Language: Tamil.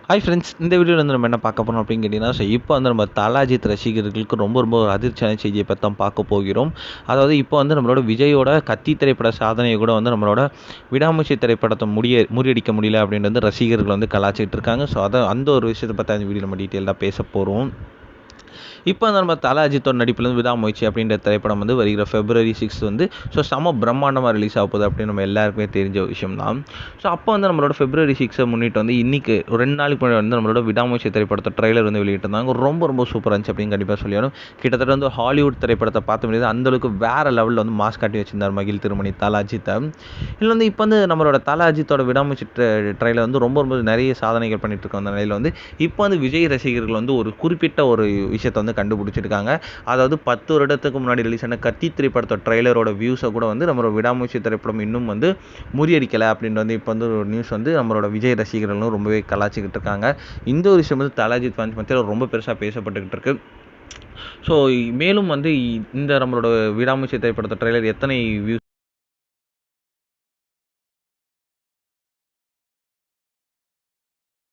ஹாய் ஃப்ரெண்ட்ஸ், இந்த வீடியோவில் வந்து நம்ம என்ன பார்க்க போகிறோம் அப்படின்னு கேட்டிங்கன்னா, இப்போ வந்து நம்ம தல அஜித் ரசிகர்களுக்கு ரொம்ப ரொம்ப ஒரு அதிர்ச்சியான செய்தியை பற்றி தான் பார்க்க போகிறோம். அதாவது இப்போ வந்து நம்மளோட விஜயோட கத்தி திரைப்பட சாதனையை கூட வந்து நம்மளோட விடாமுயற்சி திரைப்படத்தை முறியடிக்க முடியல அப்படின்னு வந்து ரசிகர்கள் வந்து கலாச்சிட்டு இருக்காங்க. ஸோ அந்த ஒரு விஷயத்தை பற்றி அந்த வீடியோ நம்ம டீட்டெயிலாக பேச போகிறோம். இப்போ நம்ம தல அஜித்தோட நடிப்பில் வந்து விடாமுயற்சி அப்படின்ற திரைப்படம் வந்து வருகிற February 6 வந்து செம பிரம்மாண்டமாக ரிலீஸ் ஆக போகுது அப்படின்னு நம்ம எல்லாருக்குமே தெரிஞ்ச விஷயம் தான். ஸோ அப்போ வந்து நம்மளோட February 6 முன்னிட்டு வந்து இன்னைக்கு 2 நாளுக்கு முன்னாடி வந்து நம்மளோட விடாமுயற்சி திரைப்படத்தை ட்ரெய்லர் வந்து வெளியிட்டிருந்தாங்க. ரொம்ப ரொம்ப சூப்பராக இருந்துச்சு அப்படின்னு கண்டிப்பாக சொல்லணும். கிட்டத்தட்ட வந்து ஹாலிவுட் திரைப்படத்தை பார்த்த முடியாது, அந்தளவுக்கு வேறு லெவலில் வந்து மாஸ் காட்டி வச்சிருந்தார் மகிழ் திருமணி தல அஜித்தை. இதில் வந்து இப்போ வந்து நம்மளோட தல அஜித்தோட விடாமுயற்சி ட்ரெய்லர் வந்து ரொம்ப ரொம்ப நிறைய சாதனைகள் பண்ணிட்டு இருக்க அந்த நிலையில் வந்து இப்போ வந்து விஜய் ரசிகர்கள் வந்து ஒரு குறிப்பிட்ட ஒரு விஷயத்தை வந்து கண்டுபிடிச்சிருக்காங்க. அதாவது 10 வருடத்துக்கு முன்னாடி ரிலீஸ் ஆன கத்தி திரைப்படத்தோட ட்ரெய்லரோட வியூஸை கூட வந்து நம்மளோட விடாமுயற்சி திரைப்படம் இன்னும் வந்து முறியடிக்கலை அப்படின்னு வந்து இப்போ வந்து ஒரு நியூஸ் வந்து நம்மளோட விஜய் ரசிகர்களும் ரொம்பவே கலாச்சிக்கிட்டு இருக்காங்க. இந்த ஒரு விஷயம் வந்து தல அஜித் ஃபேன்ஸ் மத்தியில் ரொம்ப பெருசாக பேசப்பட்டுக்கிட்டு இருக்கு. ஸோ மேலும் வந்து இந்த நம்மளோட விடாமுயற்சி திரைப்படத்தோட ட்ரெய்லர் எத்தனை வியூஸ்